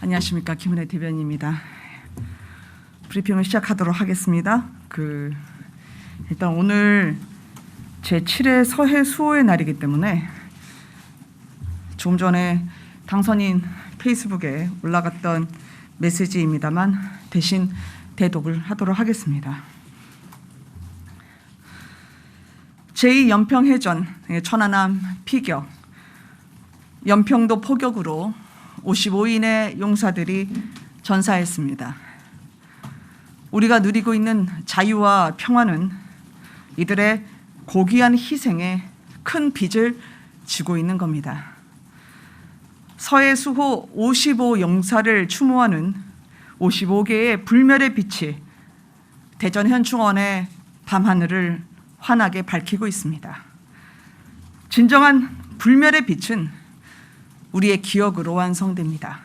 안녕하십니까, 김은혜 대변인입니다. 브리핑을 시작하도록 하겠습니다. 일단 오늘 제7회 서해 수호의 날이기 때문에 조금 전에 당선인 페이스북에 올라갔던 메시지입니다만 대신 대독을 하도록 하겠습니다. 제2연평해전 천안함 피격, 연평도 포격으로 55인의 용사들이 전사했습니다. 우리가 누리고 있는 자유와 평화는 이들의 고귀한 희생에 큰 빚을 지고 있는 겁니다. 서해 수호 55 용사를 추모하는 55개의 불멸의 빛이 대전 현충원의 밤하늘을 환하게 밝히고 있습니다. 진정한 불멸의 빛은 우리의 기억으로 완성됩니다.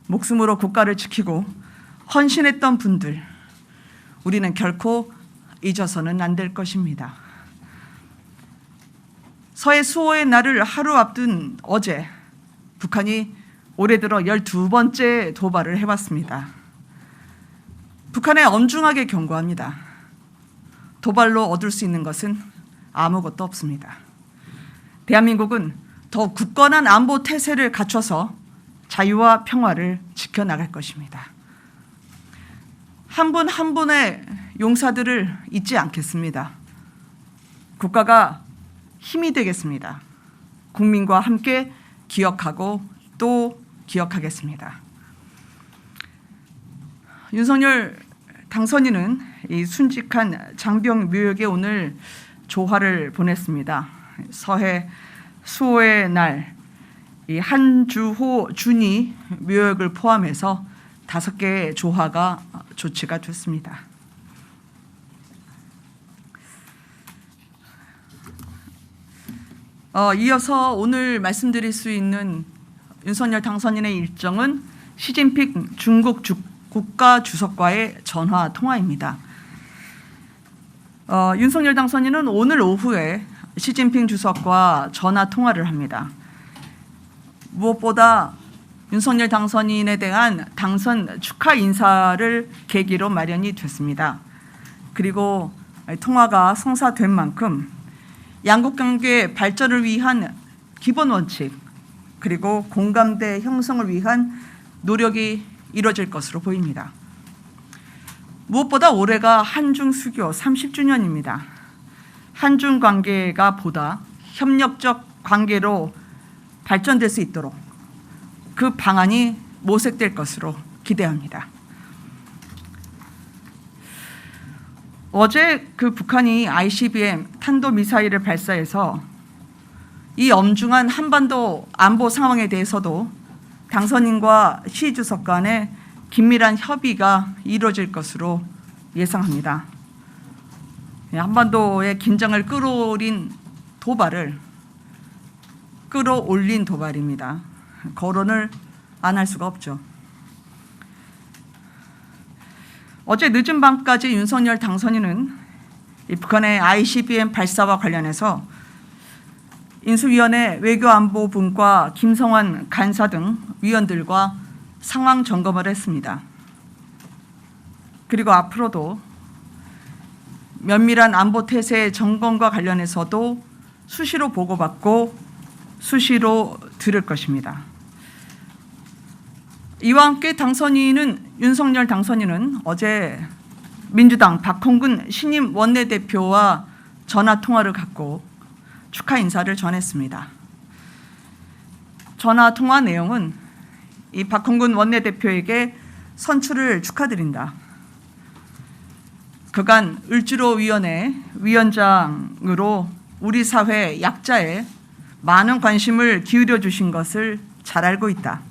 목숨으로 국가를 지키고 헌신했던 분들, 우리는 결코 잊어서는 안 될 것입니다. 서해 수호의 날을 하루 앞둔 어제, 북한이 올해 들어 12번째 도발을 해왔습니다. 북한에 엄중하게 경고합니다. 도발로 얻을 수 있는 것은 아무것도 없습니다. 대한민국은 더 굳건한 안보 태세를 갖춰서 자유와 평화를 지켜나갈 것입니다. 한 분 한 분의 용사들을 잊지 않겠습니다. 국가가 힘이 되겠습니다. 국민과 함께 기억하고 또 기억하겠습니다. 윤석열 당선인은 이 순직한 장병 묘역에 오늘 조화를 보냈습니다. 서해 수호의 날, 이 한주호 준이 묘역을 포함해서 5개의 조화가 조치가 됐습니다. 이어서 오늘 말씀드릴 수 있는 윤석열 당선인의 일정은 시진핑 중국 국가주석과의 전화 통화입니다. 윤석열 당선인은 오늘 오후에 시진핑 주석과 전화 통화를 합니다. 무엇보다 윤석열 당선인에 대한 당선 축하 인사를 계기로 마련이 됐습니다. 그리고 통화가 성사된 만큼 양국 관계 발전을 위한 기본 원칙, 그리고 공감대 형성을 위한 노력이 이루어질 것으로 보입니다. 무엇보다 올해가 한중 수교 30주년입니다. 한중 관계가 보다 협력적 관계로 발전될 수 있도록 그 방안이 모색될 것으로 기대합니다. 어제 북한이 ICBM 탄도미사일을 발사해서 이 엄중한 한반도 안보 상황에 대해서도 당선인과 시 주석 간의 긴밀한 협의가 이루어질 것으로 예상합니다. 한반도의 긴장을 끌어올린 도발입니다. 거론을 안 할 수가 없죠. 어제 늦은 밤까지 윤석열 당선인은 북한의 ICBM 발사와 관련해서 인수위원회 외교안보분과 김성환 간사 등 위원들과 상황 점검을 했습니다. 그리고 앞으로도 면밀한 안보 태세 점검과 관련해서도 수시로 보고받고 수시로 들을 것입니다. 이와 함께 윤석열 당선인은 어제 민주당 박홍근 신임 원내대표와 전화 통화를 갖고 축하 인사를 전했습니다. 전화 통화 내용은 이 박홍근 원내대표에게 선출을 축하드린다. 그간 을지로위원회 위원장으로 우리 사회 약자에 많은 관심을 기울여 주신 것을 잘 알고 있다.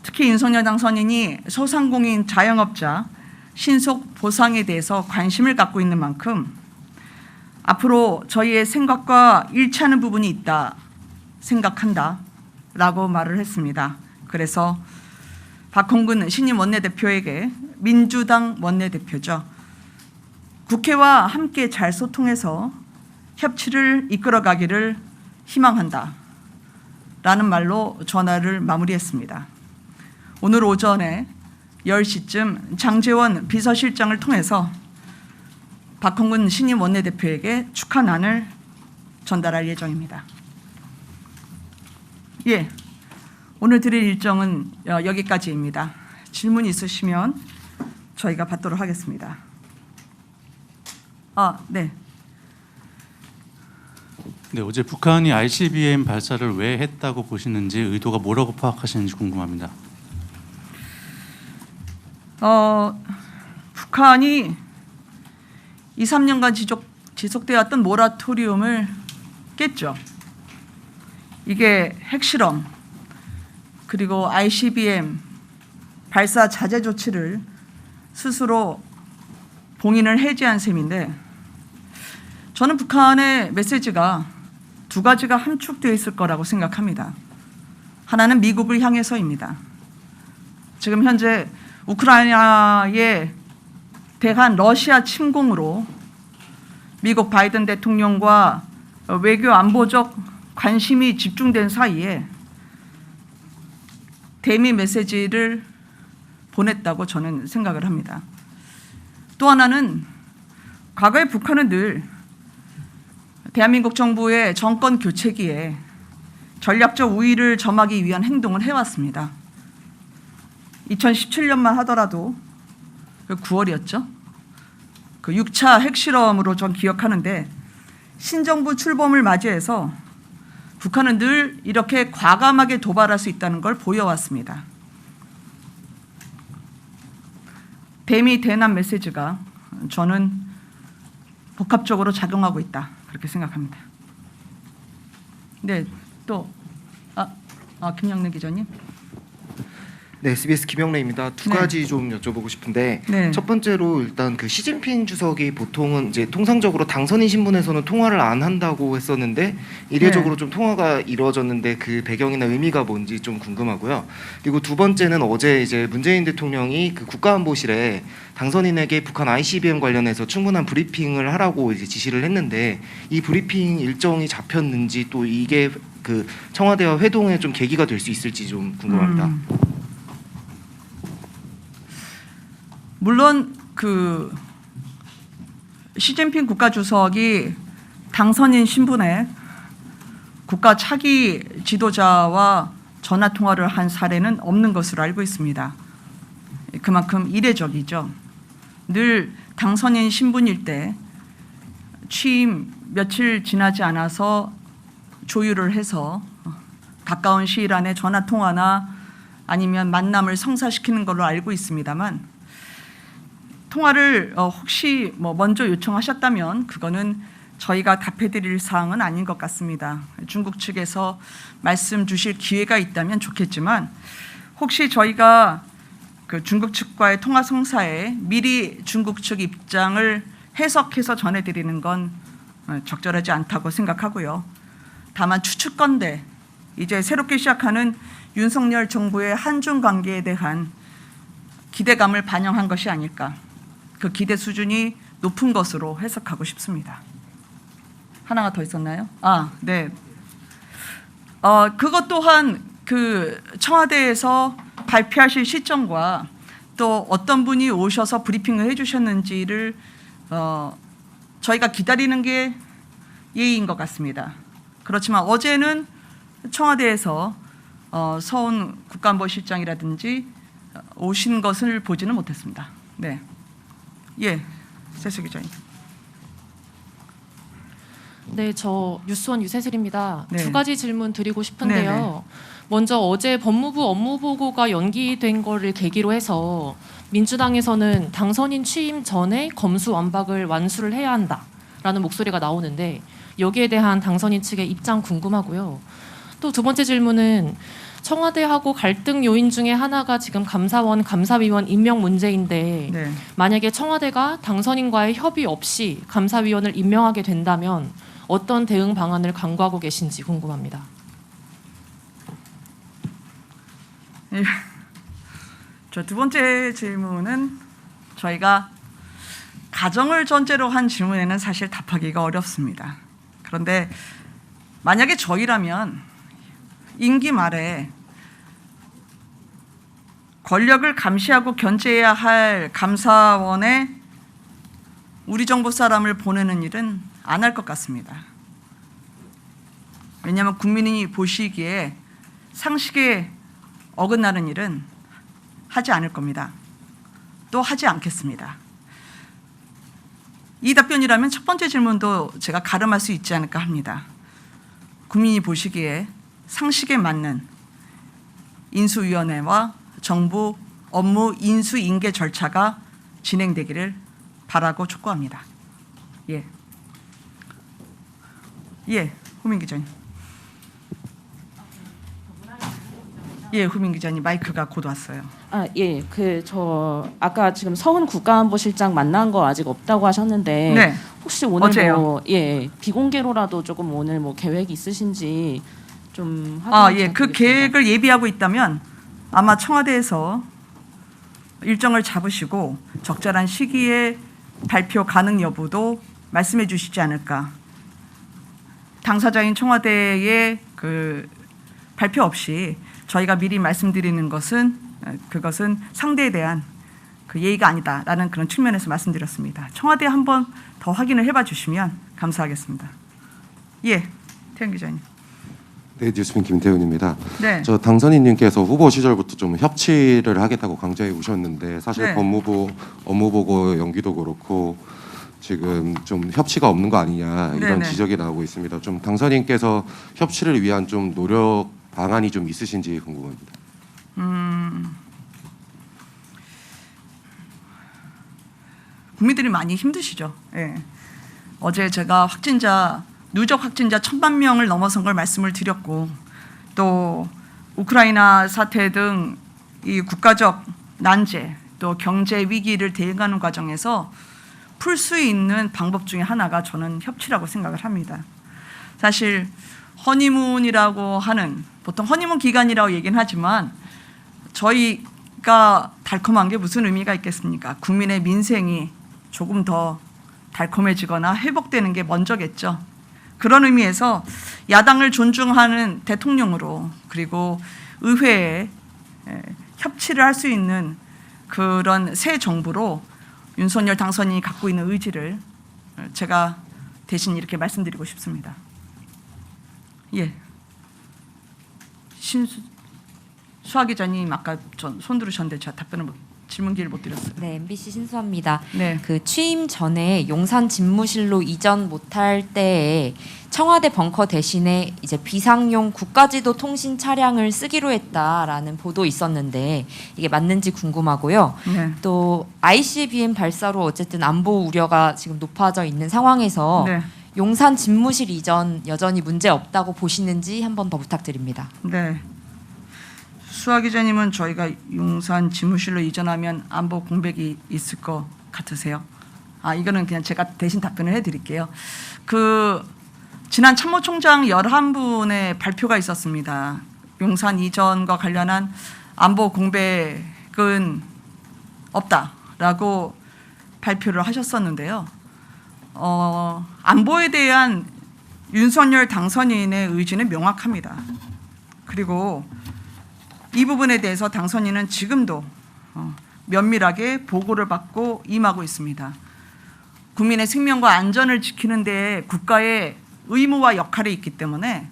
특히 윤석열 당선인이 소상공인 자영업자 신속 보상에 대해서 관심을 갖고 있는 만큼 앞으로 저희의 생각과 일치하는 부분이 있다 생각한다 라고 말을 했습니다. 그래서 박홍근 신임 원내대표에게 민주당 원내대표죠. 국회와 함께 잘 소통해서 협치를 이끌어가기를 희망한다 라는 말로 전화를 마무리했습니다. 오늘 오전에 10시쯤 장제원 비서실장을 통해서 박홍근 신임 원내대표에게 축하난을 전달할 예정입니다. 예, 오늘 드릴 일정은 여기까지입니다. 질문 있으시면 저희가 받도록 하겠습니다. 네. 네, 어제 북한이 ICBM 발사를 왜 했다고 보시는지, 의도가 뭐라고 파악하시는지 궁금합니다. 북한이 2, 3년간 지속되었던 모라토리움을 깼죠. 이게 핵실험 그리고 ICBM 발사 자제 조치를 스스로 봉인을 해제한 셈인데, 저는 북한의 메시지가 두 가지가 함축되어 있을 거라고 생각합니다. 하나는 미국을 향해서입니다. 지금 현재 우크라이나에 대한 러시아 침공으로 미국 바이든 대통령과 외교 안보적 관심이 집중된 사이에 대미 메시지를 보냈다고 저는 생각을 합니다. 또 하나는 과거에 북한은 늘 대한민국 정부의 정권 교체기에 전략적 우위를 점하기 위한 행동을 해왔습니다. 2017년만 하더라도 9월이었죠. 그 6차 핵실험으로 전 기억하는데, 신정부 출범을 맞이해서 북한은 늘 이렇게 과감하게 도발할 수 있다는 걸 보여왔습니다. 대미 대남 메시지가 저는 복합적으로 작용하고 있다, 그렇게 생각합니다. 네, 또 김영래 기자님. 네, SBS 김영래입니다. 두 가지 좀 여쭤보고 싶은데, 첫 번째로 일단 그 시진핑 주석이 보통은 이제 통상적으로 당선인 신분에서는 통화를 안 한다고 했었는데 이례적으로 좀 통화가 이루어졌는데 그 배경이나 의미가 뭔지 좀 궁금하고요. 그리고 두 번째는 어제 이제 문재인 대통령이 그 국가안보실에 당선인에게 북한 ICBM 관련해서 충분한 브리핑을 하라고 이제 지시를 했는데, 이 브리핑 일정이 잡혔는지, 또 이게 그 청와대와 회동에 좀 계기가 될 수 있을지 좀 궁금합니다. 물론 그 시진핑 국가주석이 당선인 신분의 국가 차기 지도자와 전화 통화를 한 사례는 없는 것으로 알고 있습니다. 그만큼 이례적이죠. 늘 당선인 신분일 때 취임 며칠 지나지 않아서 조율을 해서 가까운 시일 안에 전화 통화나 아니면 만남을 성사시키는 걸로 알고 있습니다만, 통화를 혹시 먼저 요청하셨다면 그거는 저희가 답해드릴 사항은 아닌 것 같습니다. 중국 측에서 말씀 주실 기회가 있다면 좋겠지만, 혹시 저희가 그 중국 측과의 통화 성사에 미리 중국 측 입장을 해석해서 전해드리는 건 적절하지 않다고 생각하고요. 다만 추측건대 이제 새롭게 시작하는 윤석열 정부의 한중 관계에 대한 기대감을 반영한 것이 아닐까, 그 기대 수준이 높은 것으로 해석하고 싶습니다. 하나가 더 있었나요? 네. 그것 또한 그 청와대에서 발표하실 시점과 또 어떤 분이 오셔서 브리핑을 해주셨는지를 저희가 기다리는 게 예의인 것 같습니다. 그렇지만 어제는 청와대에서 서훈 국가안보실장이라든지 오신 것을 보지는 못했습니다. 네. 예, 세수 기자님. 네, 저 뉴스원 유세슬입니다. 네. 두 가지 질문 드리고 싶은데요. 네네. 먼저 어제 법무부 업무보고가 연기된 거를 계기로 해서 민주당에서는 당선인 취임 전에 검수완박을 완수를 해야 한다라는 목소리가 나오는데, 여기에 대한 당선인 측의 입장 궁금하고요. 또 두 번째 질문은 청와대하고 갈등 요인 중에 하나가 지금 감사원, 감사위원 임명 문제인데, 네. 만약에 청와대가 당선인과의 협의 없이 감사위원을 임명하게 된다면 어떤 대응 방안을 강구하고 계신지 궁금합니다. 예. 저 두 번째 질문은 저희가 가정을 전제로 한 질문에는 사실 답하기가 어렵습니다. 그런데 만약에 저희라면 임기 말에 권력을 감시하고 견제해야 할 감사원에 우리 정부 사람을 보내는 일은 안 할 것 같습니다. 왜냐하면 국민이 보시기에 상식에 어긋나는 일은 하지 않을 겁니다. 또 하지 않겠습니다. 이 답변이라면 첫 번째 질문도 제가 가름할 수 있지 않을까 합니다. 국민이 보시기에 상식에 맞는 인수위원회와 정부 업무 인수인계 절차가 진행되기를 바라고 촉구합니다. 예, 후민 기자님. 예, 후민 기자님 마이크가 곧 왔어요. 예, 저 아까 지금 서훈 국가안보실장 만난 거 아직 없다고 하셨는데 네, 혹시 오늘 어제요. 비공개로라도 조금 오늘 계획 있으신지 좀 확인 예, 그 부탁드리겠습니다. 계획을 예비하고 있다면 아마 청와대에서 일정을 잡으시고 적절한 시기에 발표 가능 여부도 말씀해 주시지 않을까. 당사자인 청와대의 그 발표 없이 저희가 미리 말씀드리는 것은 그것은 상대에 대한 그 예의가 아니다라는 그런 측면에서 말씀드렸습니다. 청와대 한번 더 확인을 해봐 주시면 감사하겠습니다. 예, 태영 기자님. 네, 뉴스핀 김태훈입니다. 네. 저 당선인님께서 후보 시절부터 좀 협치를 하겠다고 강조해 오셨는데 사실 네. 법무부 업무보고 연기도 그렇고 지금 좀 협치가 없는 거 아니냐 이런 네네. 지적이 나오고 있습니다. 좀 당선인께서 협치를 위한 좀 노력 방안이 좀 있으신지 궁금합니다. 국민들이 많이 힘드시죠. 예. 어제 제가 누적 확진자 1,000만 명을 넘어선 걸 말씀을 드렸고 또 우크라이나 사태 등 이 국가적 난제 또 경제 위기를 대응하는 과정에서 풀 수 있는 방법 중에 하나가 저는 협치라고 생각을 합니다. 사실 허니문이라고 하는 보통 허니문 기간이라고 얘기는 하지만 저희가 달콤한 게 무슨 의미가 있겠습니까? 국민의 민생이 조금 더 달콤해지거나 회복되는 게 먼저겠죠. 그런 의미에서 야당을 존중하는 대통령으로 그리고 의회에 협치를 할 수 있는 그런 새 정부로 윤석열 당선인이 갖고 있는 의지를 제가 대신 이렇게 말씀드리고 싶습니다. 예. 수아 기자님 아까 손 들으셨는데 제가 질문 기회를 못 드렸어요. 네, MBC 신수합니다. 네. 그 취임 전에 용산 집무실로 이전 못할 때에 청와대 벙커 대신에 이제 비상용 국가지도 통신 차량을 쓰기로 했다라는 보도 있었는데 이게 맞는지 궁금하고요. 네. 또 ICBM 발사로 어쨌든 안보 우려가 지금 높아져 있는 상황에서 네. 용산 집무실 이전 여전히 문제 없다고 보시는지 한 번 더 부탁드립니다. 네. 수아 기자님은 저희가 용산 집무실로 이전하면 안보 공백이 있을 것 같으세요? 이거는 그냥 제가 대신 답변을 해드릴게요. 지난 참모총장 11분의 발표가 있었습니다. 용산 이전과 관련한 안보 공백은 없다라고 발표를 하셨었는데요. 안보에 대한 윤석열 당선인의 의지는 명확합니다. 그리고 이 부분에 대해서 당선인은 지금도 면밀하게 보고를 받고 임하고 있습니다. 국민의 생명과 안전을 지키는 데 국가의 의무와 역할이 있기 때문에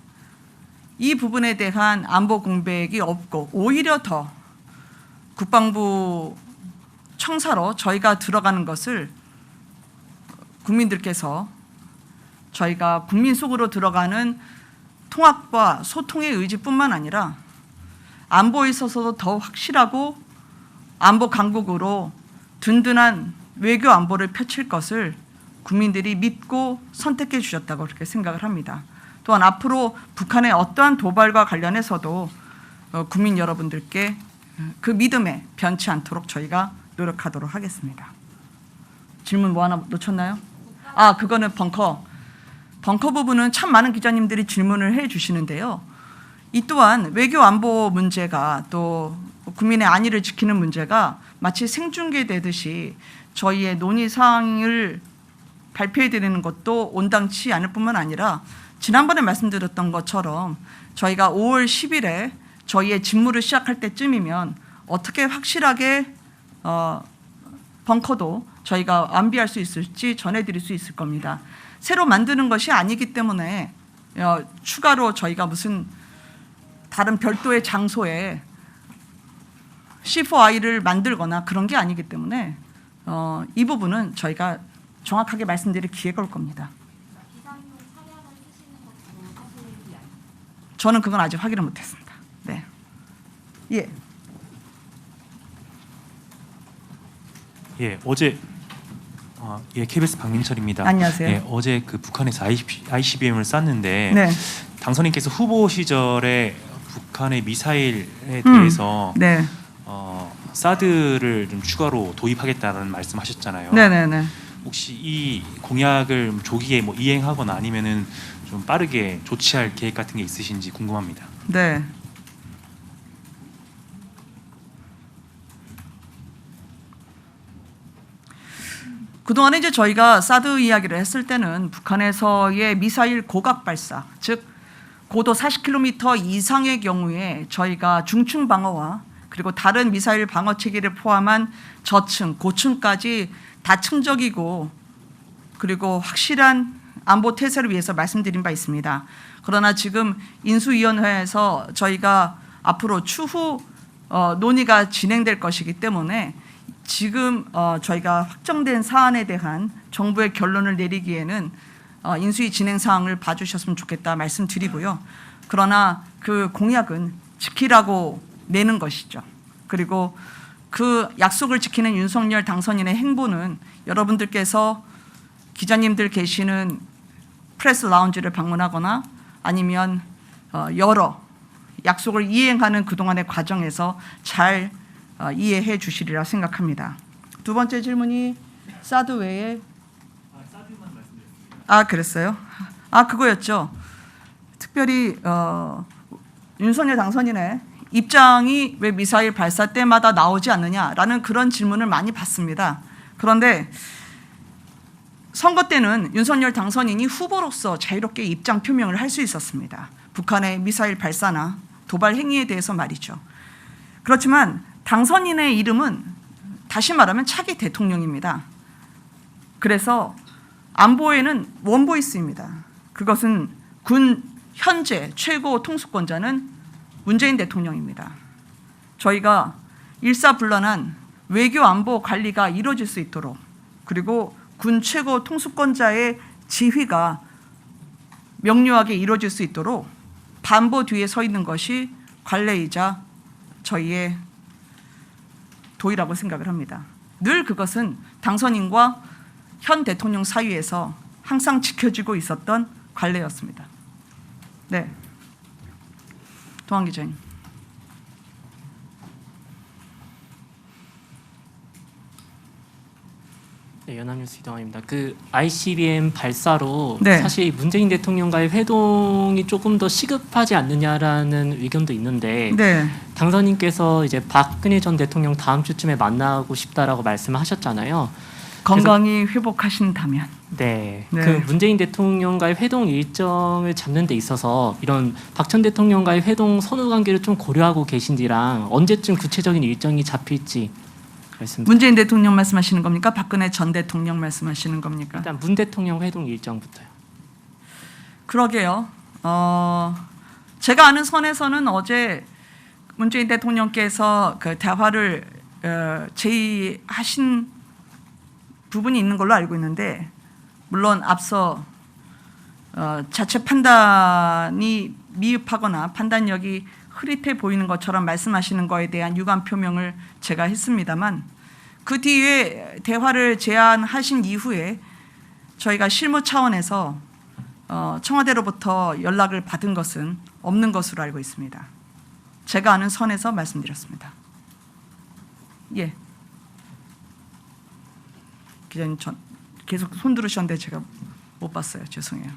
이 부분에 대한 안보 공백이 없고 오히려 더 국방부 청사로 저희가 들어가는 것을 국민들께서 저희가 국민 속으로 들어가는 통합과 소통의 의지뿐만 아니라 안보에 있어서도 더 확실하고 안보 강국으로 든든한 외교 안보를 펼칠 것을 국민들이 믿고 선택해 주셨다고 그렇게 생각을 합니다. 또한 앞으로 북한의 어떠한 도발과 관련해서도 국민 여러분들께 그 믿음에 변치 않도록 저희가 노력하도록 하겠습니다. 질문 뭐 하나 놓쳤나요? 그거는 벙커 부분은 참 많은 기자님들이 질문을 해 주시는데요. 이 또한 외교 안보 문제가 또 국민의 안위를 지키는 문제가 마치 생중계되듯이 저희의 논의 사항을 발표해 드리는 것도 온당치 않을 뿐만 아니라 지난번에 말씀드렸던 것처럼 저희가 5월 10일에 저희의 직무를 시작할 때쯤이면 어떻게 확실하게 벙커도 저희가 완비할 수 있을지 전해드릴 수 있을 겁니다. 새로 만드는 것이 아니기 때문에 추가로 저희가 무슨 다른 별도의 장소에 C4I를 만들거나 그런 게 아니기 때문에 이 부분은 저희가 정확하게 말씀드릴 기회가 올 겁니다. 저는 그건 아직 확인을 못했습니다. 네. 예. 예, 어제 예, KBS 박민철입니다. 안녕하세요. 예, 어제 그 북한에서 ICBM을 쐈는데 네. 당선인께서 후보 시절에 북한의 미사일에 대해서 네. 사드를 좀 추가로 도입하겠다는 말씀하셨잖아요. 네네네. 혹시 이 공약을 조기에 뭐 이행하거나 아니면은 좀 빠르게 조치할 계획 같은 게 있으신지 궁금합니다. 네. 그동안에 이제 저희가 사드 이야기를 했을 때는 북한에서의 미사일 고각 발사, 즉 고도 40km 이상의 경우에 저희가 중층 방어와 그리고 다른 미사일 방어 체계를 포함한 저층, 고층까지 다층적이고 그리고 확실한 안보 태세를 위해서 말씀드린 바 있습니다. 그러나 지금 인수위원회에서 저희가 앞으로 추후 논의가 진행될 것이기 때문에 지금 저희가 확정된 사안에 대한 정부의 결론을 내리기에는 인수위 진행 사항을 봐주셨으면 좋겠다 말씀드리고요. 그러나 그 공약은 지키라고 내는 것이죠. 그리고 그 약속을 지키는 윤석열 당선인의 행보는 여러분들께서 기자님들 계시는 프레스 라운지를 방문하거나 아니면 여러 약속을 이행하는 그동안의 과정에서 잘 이해해 주시리라 생각합니다. 두 번째 질문이 사드 외에 그랬어요? 그거였죠. 특별히 윤석열 당선인의 입장이 왜 미사일 발사 때마다 나오지 않느냐라는 그런 질문을 많이 받습니다. 그런데 선거 때는 윤석열 당선인이 후보로서 자유롭게 입장 표명을 할 수 있었습니다. 북한의 미사일 발사나 도발 행위에 대해서 말이죠. 그렇지만 당선인의 이름은 다시 말하면 차기 대통령입니다. 그래서 안보에는 원보이스입니다. 그것은 군 현재 최고 통수권자는 문재인 대통령입니다. 저희가 일사불란한 외교 안보 관리가 이루어질 수 있도록 그리고 군 최고 통수권자의 지휘가 명료하게 이루어질 수 있도록 반보 뒤에 서 있는 것이 관례이자 저희의 도의라고 생각을 합니다. 늘 그것은 당선인과 현 대통령 사이에서 항상 지켜지고 있었던 관례였습니다. 네, 동환 기자님. 네, 연합뉴스 이동환입니다. 그 ICBM 발사로 네. 사실 문재인 대통령과의 회동이 조금 더 시급하지 않느냐라는 의견도 있는데 네. 당선인께서 이제 박근혜 전 대통령 다음 주쯤에 만나고 싶다라고 말씀하셨잖아요. 건강이 회복하신다면. 네, 네. 그 문재인 대통령과의 회동 일정을 잡는 데 있어서 이런 박 전 대통령과의 회동 선후 관계를 좀 고려하고 계신지랑 언제쯤 구체적인 일정이 잡힐지 말씀. 문재인 대통령 말씀하시는 겁니까? 박근혜 전 대통령 말씀하시는 겁니까? 일단 문 대통령 회동 일정부터요. 그러게요. 제가 아는 선에서는 어제 문재인 대통령께서 그 대화를 제의하신 부분이 있는 걸로 알고 있는데 물론 앞서 자체 판단이 미흡하거나 판단력이 흐릿해 보이는 것처럼 말씀하시는 거에 대한 유감 표명을 제가 했습니다만 그 뒤에 대화를 제안하신 이후에 저희가 실무 차원에서 청와대로부터 연락을 받은 것은 없는 것으로 알고 있습니다. 제가 아는 선에서 말씀드렸습니다. 예. 기자님 계속 손 들으셨는데 제가 못 봤어요. 죄송해요.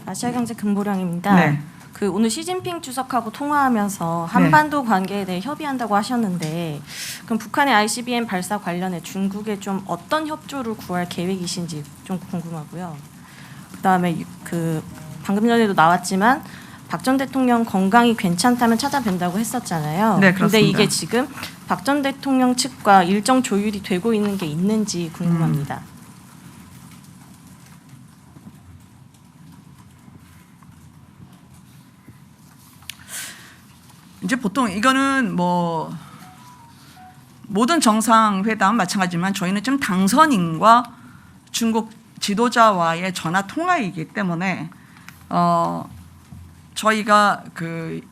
아시아경제 금보령입니다. 네. 그 오늘 시진핑 주석하고 통화하면서 한반도 관계에 대해 협의한다고 하셨는데 그럼 북한의 ICBM 발사 관련해 중국에 좀 어떤 협조를 구할 계획이신지 좀 궁금하고요. 그다음에 그 방금 전에도 나왔지만 박 전 대통령 건강이 괜찮다면 찾아뵌다고 했었잖아요. 네, 그런데 그렇습니다. 이게 지금 박 전 대통령 측과 일정 조율이 되고 있는 게 있는지 궁금합니다. 이제 보통 이거는 뭐 모든 정상회담 마찬가지지만 저희는 지금 당선인과 중국 지도자와의 전화 통화이기 때문에 저희가 그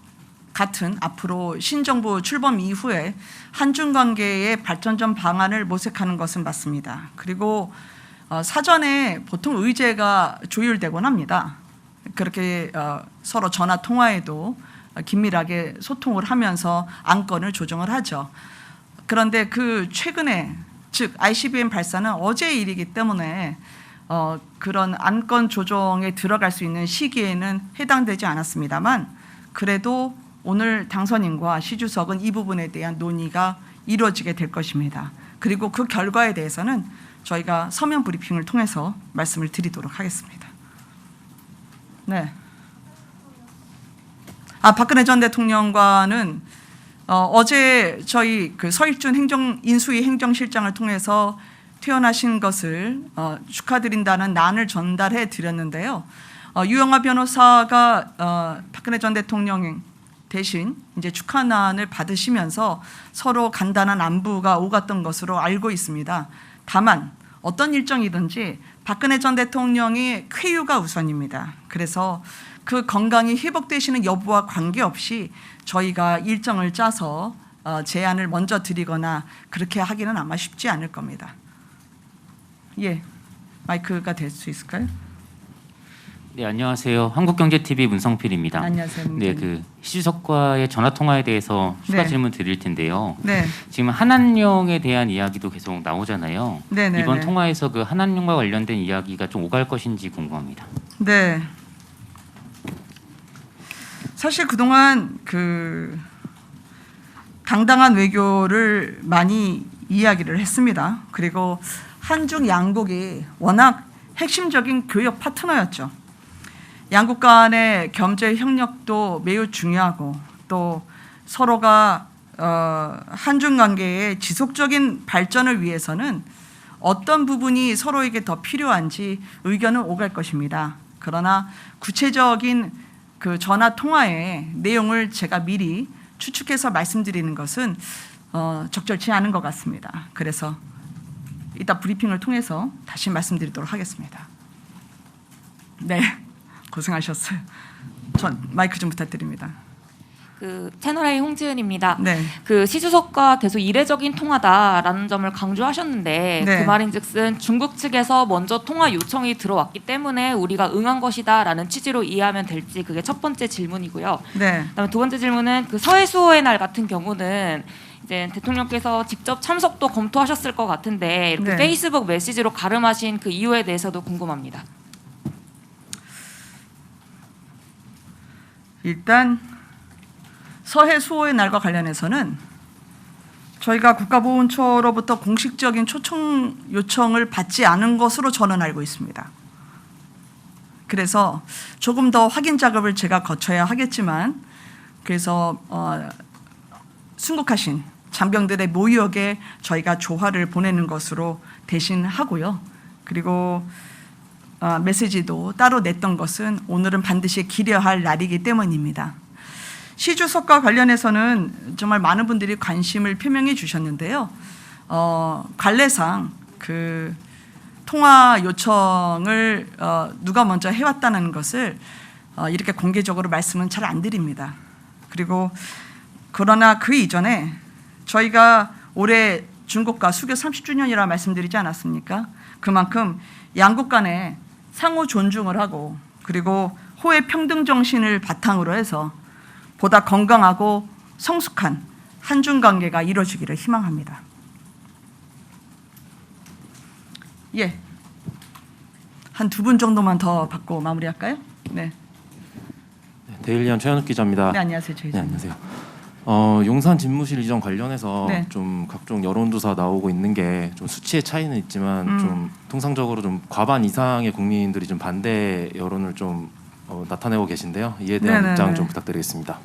같은 앞으로 신정부 출범 이후에 한중 관계의 발전점 방안을 모색하는 것은 맞습니다. 그리고 사전에 보통 의제가 조율되곤 합니다. 그렇게 서로 전화 통화에도 긴밀하게 소통을 하면서 안건을 조정을 하죠. 그런데 그 최근에 즉 ICBM 발사는 어제의 일이기 때문에 그런 안건 조정에 들어갈 수 있는 시기에는 해당되지 않았습니다만 그래도 오늘 당선인과 시 주석은 이 부분에 대한 논의가 이루어지게 될 것입니다. 그리고 그 결과에 대해서는 저희가 서면 브리핑을 통해서 말씀을 드리도록 하겠습니다. 네. 박근혜 전 대통령과는 어제 저희 그 서일준 인수위 행정실장을 통해서 퇴원하신 것을 축하드린다는 난을 전달해 드렸는데요. 유영하 변호사가 박근혜 전 대통령 대신 이제 축하난을 받으시면서 서로 간단한 안부가 오갔던 것으로 알고 있습니다. 다만 어떤 일정이든지 박근혜 전 대통령의 쾌유가 우선입니다. 그래서 그 건강이 회복되시는 여부와 관계없이 저희가 일정을 짜서 제안을 먼저 드리거나 그렇게 하기는 아마 쉽지 않을 겁니다. 예, 마이크가 될 수 있을까요? 네, 안녕하세요. 한국경제TV 문성필입니다. 안녕하세요. 네, 그 시주석과의 전화 통화에 대해서 추가 질문 드릴 텐데요. 네. 지금 한한령에 대한 이야기도 계속 나오잖아요. 네. 이번 통화에서 그 한한령과 관련된 이야기가 좀 오갈 것인지 궁금합니다. 네. 사실 그동안 그 당당한 외교를 많이 이야기를 했습니다. 그리고 한중 양국이 워낙 핵심적인 교역 파트너였죠. 양국 간의 경제 협력도 매우 중요하고 또 서로가 한중 관계의 지속적인 발전을 위해서는 어떤 부분이 서로에게 더 필요한지 의견은 오갈 것입니다. 그러나 구체적인 그 전화 통화의 내용을 제가 미리 추측해서 말씀드리는 것은 적절치 않은 것 같습니다. 그래서 이따 브리핑을 통해서 다시 말씀드리도록 하겠습니다. 네, 고생하셨어요. 전 마이크 좀 부탁드립니다. 그 채널A 홍지은입니다. 네. 그 시 주석과 계속 이례적인 통화다라는 점을 강조하셨는데 네. 그 말인즉슨 중국 측에서 먼저 통화 요청이 들어왔기 때문에 우리가 응한 것이다라는 취지로 이해하면 될지 그게 첫 번째 질문이고요. 네. 그다음에 두 번째 질문은 그 서해 수호의 날 같은 경우는 이제 대통령께서 직접 참석도 검토하셨을 것 같은데 이렇게 네. 페이스북 메시지로 가름하신 그 이유에 대해서도 궁금합니다. 일단 서해 수호의 날과 관련해서는 저희가 국가보훈처로부터 공식적인 초청 요청을 받지 않은 것으로 저는 알고 있습니다. 그래서 조금 더 확인 작업을 제가 거쳐야 하겠지만 그래서 순국하신 장병들의 모욕에 저희가 조화를 보내는 것으로 대신 하고요. 그리고 메시지도 따로 냈던 것은 오늘은 반드시 기려할 날이기 때문입니다. 시 주석과 관련해서는 정말 많은 분들이 관심을 표명해 주셨는데요. 관례상 그 통화 요청을 누가 먼저 해왔다는 것을 이렇게 공개적으로 말씀은 잘 안 드립니다. 그리고 그러나 그 이전에 저희가 올해 중국과 수교 30주년이라 말씀드리지 않았습니까? 그만큼 양국 간에 상호 존중을 하고 그리고 호의 평등 정신을 바탕으로 해서 보다 건강하고 성숙한 한중 관계가 이루어지기를 희망합니다. 예, 한 두 분 정도만 더 받고 마무리할까요? 네. 데일리언 최현욱 기자입니다. 네, 안녕하세요. 저희 네, 안녕하세요. 용산 집무실 이전 관련해서 네. 좀 각종 여론조사 나오고 있는 게 좀 수치의 차이는 있지만 좀 통상적으로 좀 과반 이상의 국민들이 좀 반대 여론을 좀 나타내고 계신데요. 이에 대한 네네네. 입장 좀 부탁드리겠습니다.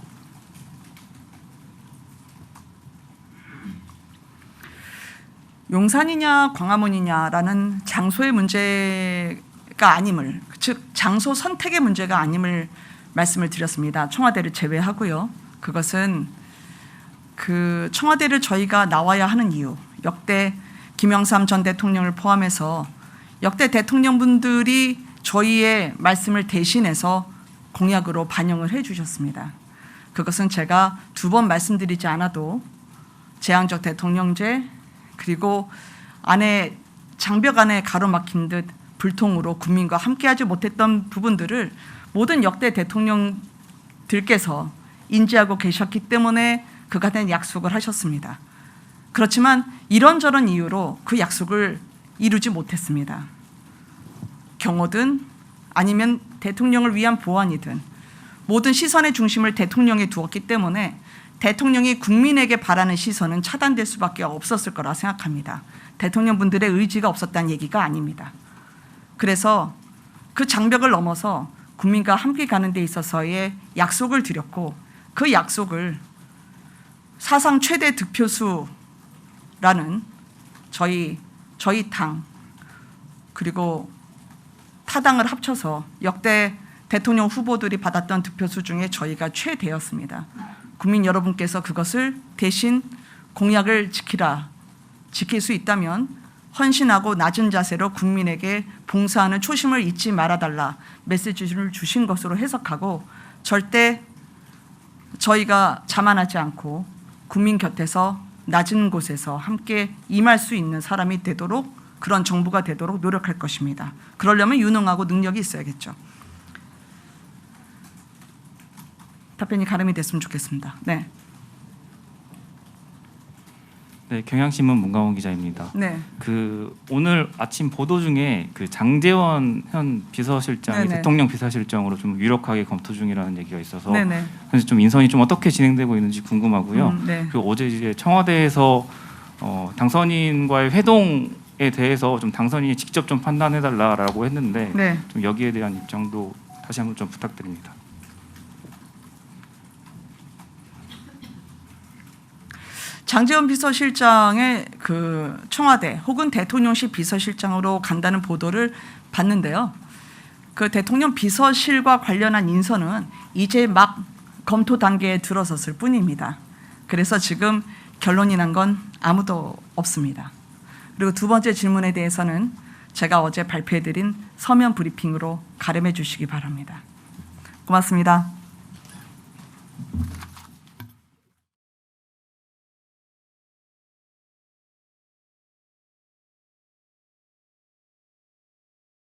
용산이냐 광화문이냐라는 장소의 문제가 아님을, 즉 장소 선택의 문제가 아님을 말씀을 드렸습니다. 청와대를 제외하고요. 그것은 그 청와대를 저희가 나와야 하는 이유, 역대 김영삼 전 대통령을 포함해서 역대 대통령분들이 저희의 말씀을 대신해서 공약으로 반영을 해주셨습니다. 그것은 제가 2번 말씀드리지 않아도 재앙적 대통령제, 그리고 안에 장벽 안에 가로막힌 듯 불통으로 국민과 함께하지 못했던 부분들을 모든 역대 대통령들께서 인지하고 계셨기 때문에 그간의 약속을 하셨습니다. 그렇지만 이런저런 이유로 그 약속을 이루지 못했습니다. 경호든 아니면 대통령을 위한 보안이든 모든 시선의 중심을 대통령에 두었기 때문에 대통령이 국민에게 바라는 시선은 차단될 수밖에 없었을 거라 생각합니다. 대통령분들의 의지가 없었다는 얘기가 아닙니다. 그래서 그 장벽을 넘어서 국민과 함께 가는 데 있어서의 약속을 드렸고, 그 약속을 사상 최대 득표수라는 저희 당 그리고 타당을 합쳐서 역대 대통령 후보들이 받았던 득표수 중에 저희가 최대였습니다. 국민 여러분께서 그것을 대신 공약을 지킬 수 있다면 헌신하고 낮은 자세로 국민에게 봉사하는 초심을 잊지 말아달라 메시지를 주신 것으로 해석하고, 절대 저희가 자만하지 않고 국민 곁에서 낮은 곳에서 함께 임할 수 있는 사람이 되도록, 그런 정부가 되도록 노력할 것입니다. 그러려면 유능하고 능력이 있어야겠죠. 답변이 가름이 됐으면 좋겠습니다. 네. 네, 경향신문 문강원 기자입니다. 네. 그 오늘 아침 보도 중에 그 장제원 현 비서실장이 네네. 대통령 비서실장으로 좀 유력하게 검토 중이라는 얘기가 있어서 네네. 그래서 좀 인선이 좀 어떻게 진행되고 있는지 궁금하고요. 네. 그리고 어제 이제 청와대에서 당선인과의 회동에 대해서 좀 당선인이 직접 좀 판단해달라라고 했는데 네. 좀 여기에 대한 입장도 다시 한번 좀 부탁드립니다. 장제원 비서실장의 그 청와대 혹은 대통령실 비서실장으로 간다는 보도를 봤는데요. 그 대통령 비서실과 관련한 인선은 이제 막 검토 단계에 들어섰을 뿐입니다. 그래서 지금 결론이 난 건 아무도 없습니다. 그리고 2번째 질문에 대해서는 제가 어제 발표해드린 서면 브리핑으로 가름해 주시기 바랍니다. 고맙습니다.